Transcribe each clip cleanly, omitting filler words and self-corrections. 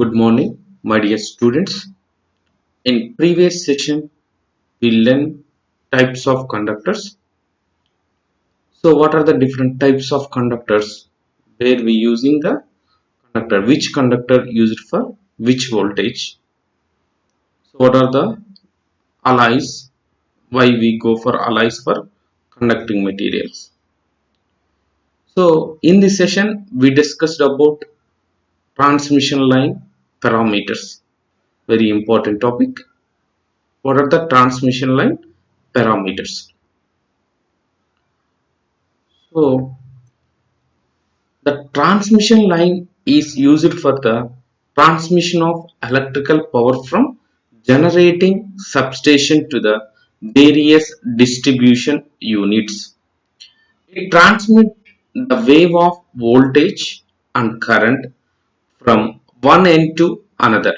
Good morning, my dear students. In previous session, we learned types of conductors. So, what are the different types of conductors where we using the conductor? Which conductor used for which voltage? So, what are the alloys? Why we go for alloys for conducting materials? So, in this session, we discussed about transmission line parameters. Very important topic. What are the transmission line parameters? So, the transmission line is used for the transmission of electrical power from generating substation to the various distribution units. It transmits the wave of voltage and current from one end to another.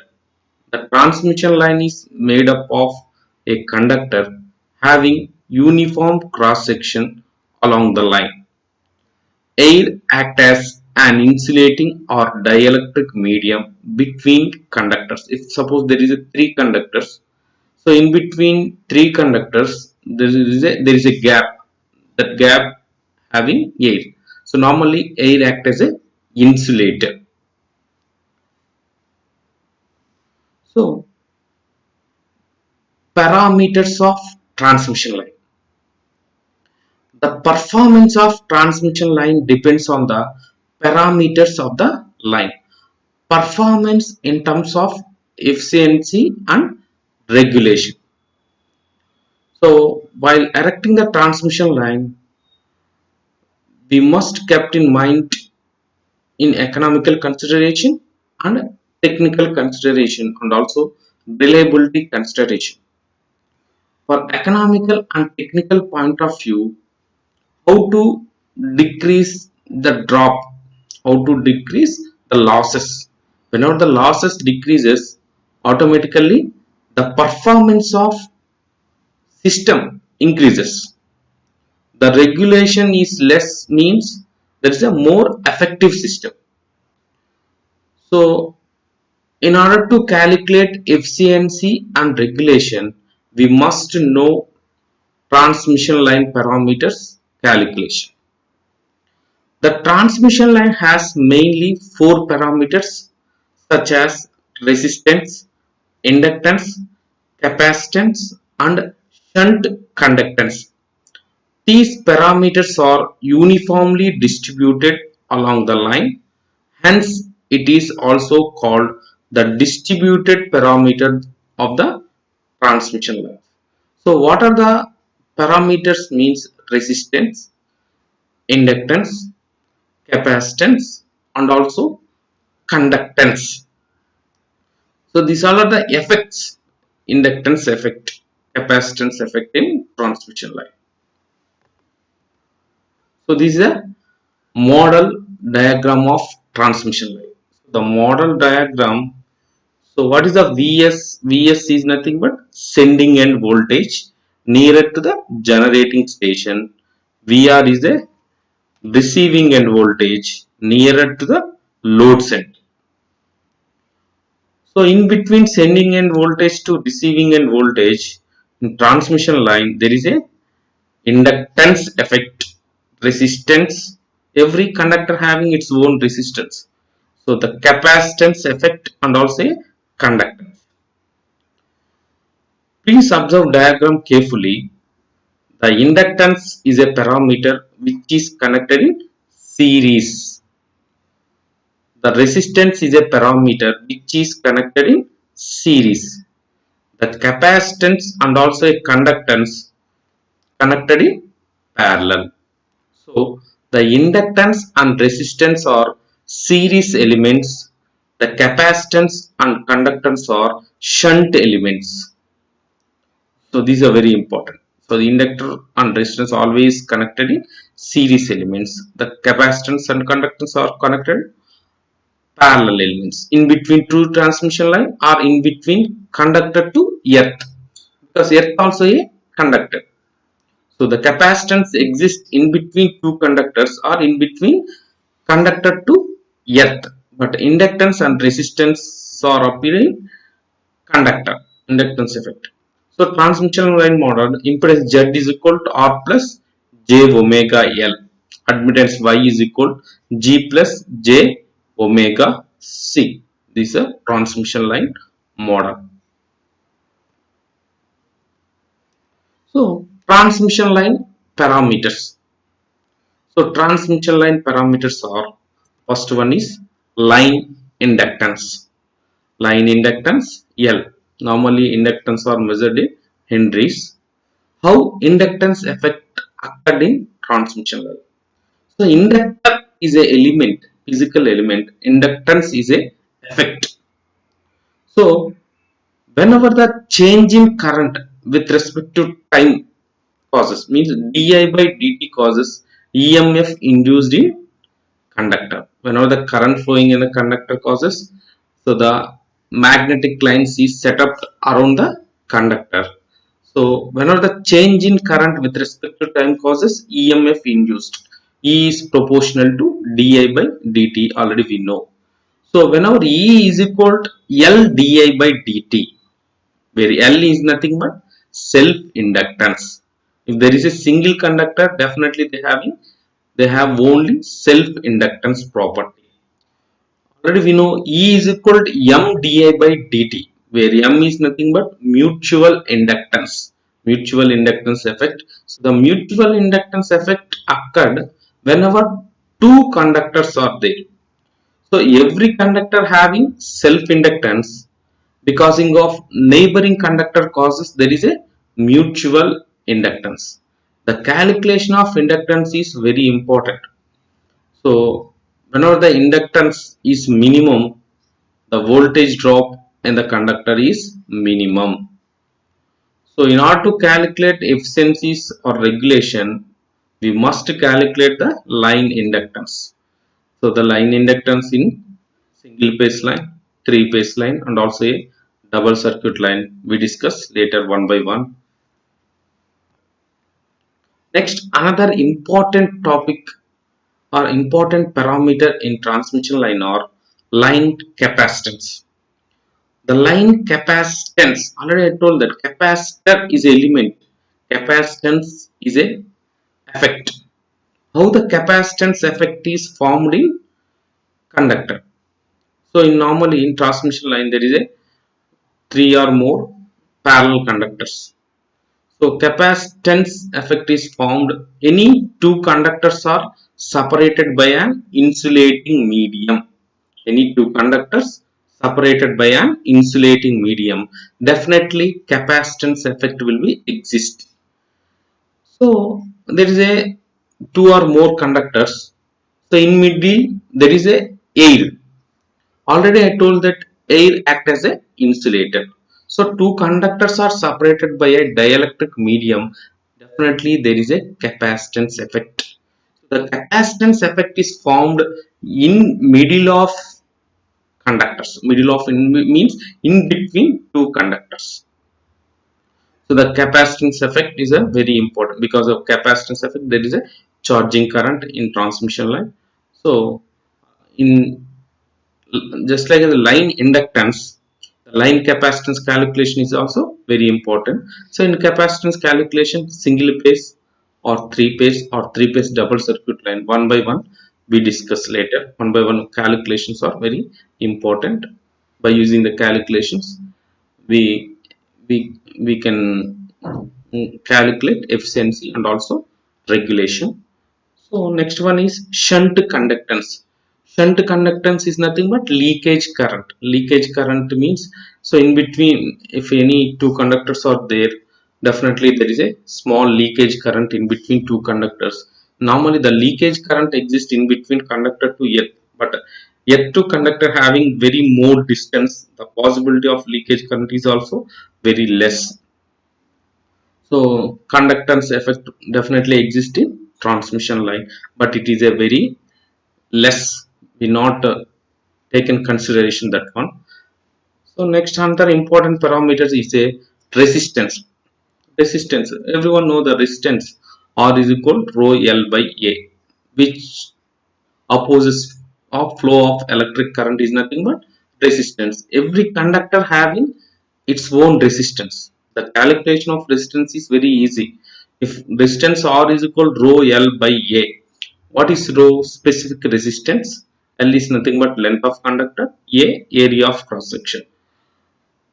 The transmission line is made up of a conductor having uniform cross section along the line. Air acts as an insulating or dielectric medium between conductors. If suppose there is a three conductors, so in between three conductors there is a gap. That gap having air. So normally air acts as a insulator. So parameters of transmission line. The performance of transmission line depends on the parameters of the line. Performance in terms of efficiency and regulation. So while erecting the transmission line, we must kept in mind in economical consideration and technical consideration and also reliability consideration. For economical and technical point of view, how to decrease the drop, how to decrease the losses. Whenever the losses decreases, automatically the performance of system increases. The regulation is less means there is a more effective system. So in order to calculate efficiency and regulation, we must know transmission line parameters calculation. The transmission line has mainly four parameters such as resistance, inductance, capacitance, and shunt conductance. These parameters are uniformly distributed along the line, hence it is also called the distributed parameter of the transmission line. So what are the parameters means resistance, inductance, capacitance and also conductance. So these all are the effects, inductance effect, capacitance effect in transmission line. So this is a model diagram of transmission line. The model diagram. So what is the VS? VS is nothing but sending end voltage nearer to the generating station. VR is the receiving end voltage nearer to the load center. So in between sending end voltage to receiving end voltage in transmission line there is a inductance effect, resistance. Every conductor having its own resistance. So the capacitance effect and also a conductance. Please observe diagram carefully. The inductance is a parameter which is connected in series. The resistance is a parameter which is connected in series. The capacitance and also a conductance connected in parallel. So the inductance and resistance are series elements. The capacitance and conductance are shunt elements. So these are very important. So the inductor and resistance always connected in series elements. The capacitance and conductance are connected parallel elements in between two transmission line or in between conductor to earth, because earth also a conductor. So the capacitance exists in between two conductors or in between conductor to earth, but inductance and resistance are appearing conductor inductance effect. So transmission line model impedance Z is equal to R plus J omega L. Admittance Y is equal to G plus J omega C. This is a transmission line model. So transmission line parameters. So transmission line parameters are, first one is line inductance. Line inductance L. Normally inductance are measured in Henrys. How inductance affect occurred in transmission line? So inductor is a element, physical element. Inductance is a effect. So whenever the change in current with respect to time causes, means di by dt causes EMF induced in conductor. Whenever the current flowing in the conductor causes, so the magnetic lines is set up around the conductor. So whenever the change in current with respect to time causes EMF induced, E is proportional to di by dt, already we know. So whenever E is equal to L di by dt, where L is nothing but self inductance. If there is a single conductor, definitely they have only self inductance property. Already we know E is equal to M di by dt, where M is nothing but mutual inductance. Mutual inductance effect. So the mutual inductance effect occurred whenever two conductors are there. So every conductor having self inductance, because of neighboring conductor causes there is a mutual inductance. The calculation of inductance is very important. So whenever the inductance is minimum, the voltage drop in the conductor is minimum. So in order to calculate efficiencies or regulation, we must calculate the line inductance. So the line inductance in single phase line, three phase line, and also a double circuit line we discuss later one by one. Next, another important topic or important parameter in transmission line are line capacitance. The line capacitance, already I told that capacitor is element, capacitance is a effect. How the capacitance effect is formed in conductor? So in normally in transmission line there is a three or more parallel conductors. So capacitance effect is formed. Any two conductors are separated by an insulating medium. Any two conductors separated by an insulating medium. Definitely capacitance effect will be exist. So there is a two or more conductors. So in middle there is a air. Already I told that air act as a insulator. So two conductors are separated by a dielectric medium. Definitely there is a capacitance effect. The capacitance effect is formed in middle of conductors. Middle of means in between two conductors. So the capacitance effect is a very important, because of capacitance effect there is a charging current in transmission line. So in just like the line inductance, the line capacitance calculation is also very important. So in capacitance calculation, single phase or three phase double circuit line, one by one we discuss later. One by one calculations are very important. By using the calculations we we we can calculate efficiency and also regulation. So next one is shunt conductance. Shunt conductance is nothing but leakage current. Leakage current means, so in between, if any two conductors are there, definitely there is a small leakage current in between two conductors. Normally the leakage current exists in between conductor to earth, but earth to conductor having very more distance, the possibility of leakage current is also very less. So conductance effect definitely exists in transmission line, but it is a very less. We not taken consideration that one. So next another important parameters is a resistance. Resistance. Everyone know the resistance R is equal to rho L by A, which opposes of flow of electric current is nothing but resistance. Every conductor having its own resistance. The calculation of resistance is very easy. If resistance R is equal to rho L by A, what is rho? Specific resistance. L is nothing but length of conductor, A area of cross section.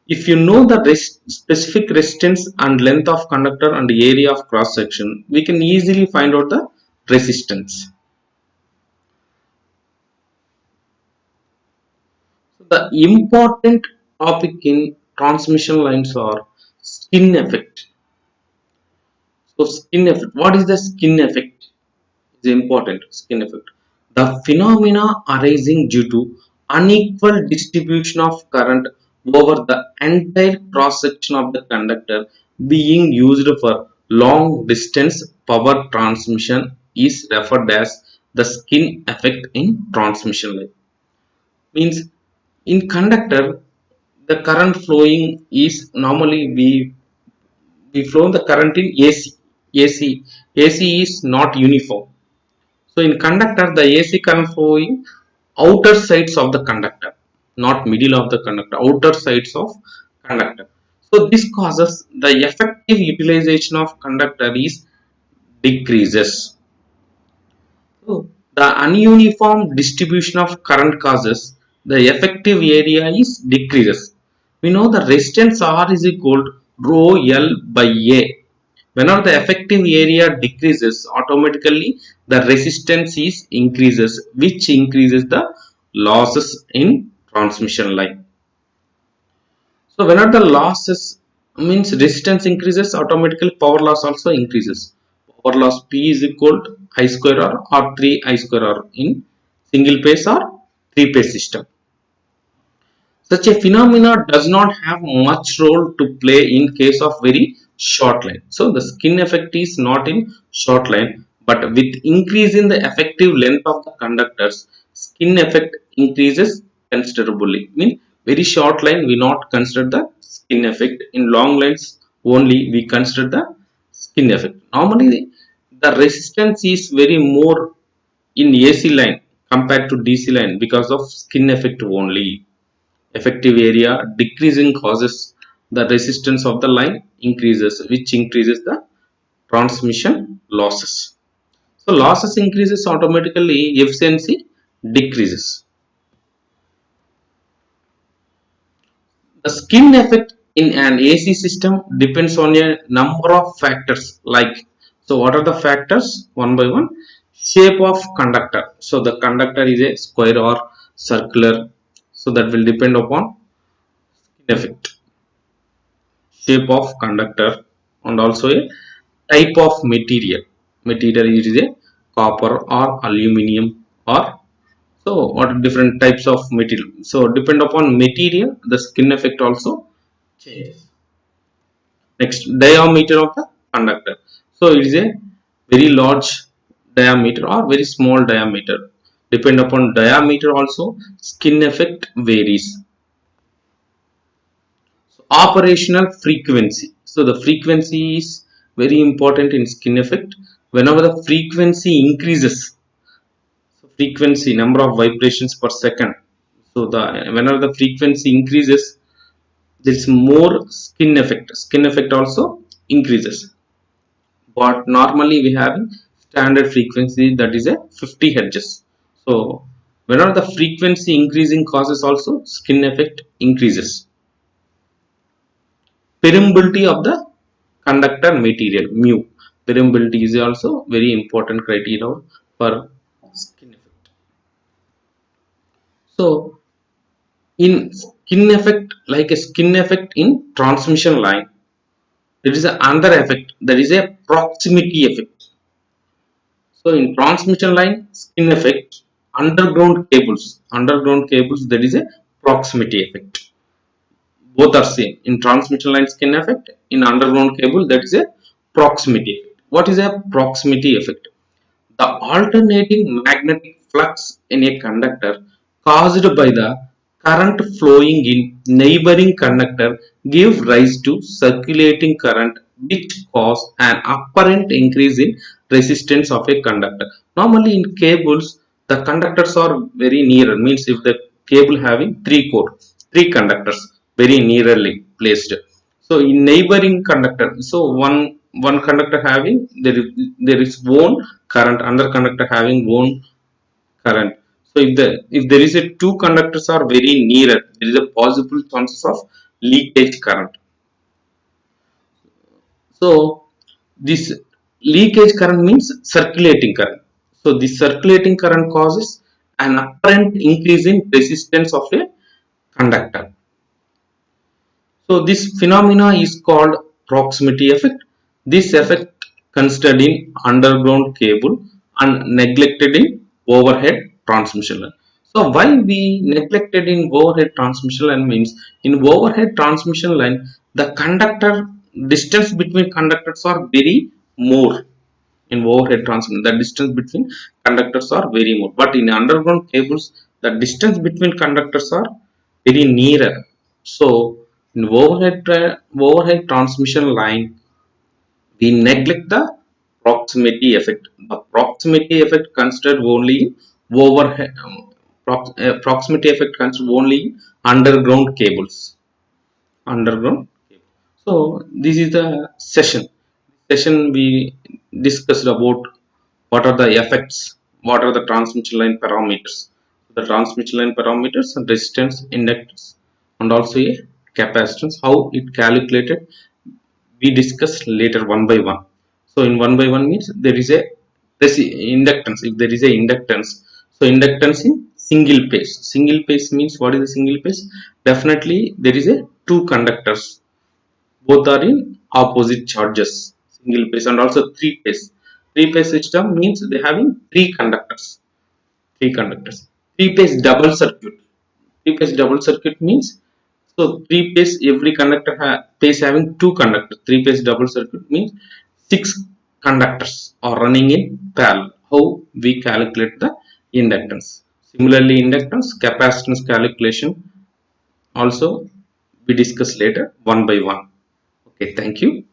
If you know the specific resistance and length of conductor and area of cross section, we can easily find out the resistance. The important topic in transmission lines are skin effect. So skin effect. What is the skin effect? Is important. Skin effect. The phenomena arising due to unequal distribution of current over the entire cross section of the conductor being used for long distance power transmission is referred as the skin effect in transmission line. Means in conductor the current flowing is normally we flow the current in AC. AC is not uniform. So in conductor, the AC current flowing outer sides of the conductor, not middle of the conductor, outer sides of conductor. So this causes the effective utilization of conductor is decreases. So the ununiform distribution of current causes the effective area is decreases. We know the resistance R is equal to rho L by A. Whenever the effective area decreases, automatically the resistance is increases, which increases the losses in transmission line. So whenever the losses means resistance increases, automatically power loss also increases. Power loss P is equal to I square R or 3 I square R in single phase or three phase system. Such a phenomena does not have much role to play in case of very short line. So the skin effect is not in short line, but with increase in the effective length of the conductors, skin effect increases considerably. Mean very short line we not consider the skin effect. In long lines only we consider the skin effect. Normally the resistance is very more in AC line compared to DC line because of skin effect only. Effective area decreasing causes the resistance of the line increases, which increases the transmission losses. So losses increases, automatically efficiency decreases. The skin effect in an AC system depends on a number of factors like, so what are the factors? One by one. Shape of conductor. So the conductor is a square or circular. So that will depend upon skin effect. Shape of conductor and also a type of material. Material is a copper or aluminum or, so what are different types of material. So depend upon material the skin effect also changes. Next, diameter of the conductor. So it is a very large diameter or very small diameter. Depend upon diameter also skin effect varies. Operational frequency. So the frequency is very important in skin effect. Whenever the frequency increases, so frequency number of vibrations per second. So the whenever the frequency increases, there is more skin effect. Skin effect also increases. But normally we have standard frequency that is a 50 hertz. So whenever the frequency increasing causes also skin effect increases. Permeability of the conductor material mu. Permeability is also very important criteria for skin effect. So in skin effect, like a skin effect in transmission line, there is another effect, that is a proximity effect. So in transmission line skin effect, underground cables there is a proximity effect. Both are same. In transmission line skin effect, in underground cable that is a proximity effect. What is a proximity effect? The alternating magnetic flux in a conductor caused by the current flowing in neighboring conductor give rise to circulating current, which cause an apparent increase in resistance of a conductor. Normally in cables the conductors are very near, means if the cable having three conductors very nearly placed. So in neighboring conductor, so one conductor having there is one current, another conductor having one current. So if there is a two conductors are very nearer, there is a possible chances of leakage current. So this leakage current means circulating current. So the circulating current causes an apparent increase in resistance of a conductor. So this phenomena is called proximity effect. This effect considered in underground cable and neglected in overhead transmission line. So why we neglected in overhead transmission line means in overhead transmission line the conductor distance between conductors are very more. In overhead transmission the distance between conductors are very more, but in underground cables the distance between conductors are very nearer. So in overhead transmission line, we neglect the proximity effect. The proximity effect considered only in overhead. Proximity effect considered only in underground cables. Underground. So this is the session we discussed about what are the effects, what are the transmission line parameters. The transmission line parameters and resistance, inductance, and also a capacitance, how it calculated, we discuss later one by one. So in one by one means there is a inductance. If there is a inductance, so inductance in single phase. Single phase means what is a single phase? Definitely there is a two conductors, both are in opposite charges. Single phase and also three phase. Three phase system means they having three conductors. Three conductors. Three phase double circuit. Three phase double circuit means so three phase every conductor phase having two conductors. Three phase double circuit means six conductors are running in parallel. How we calculate the inductance. Similarly, inductance capacitance calculation also we discuss later one by one. Okay, thank you.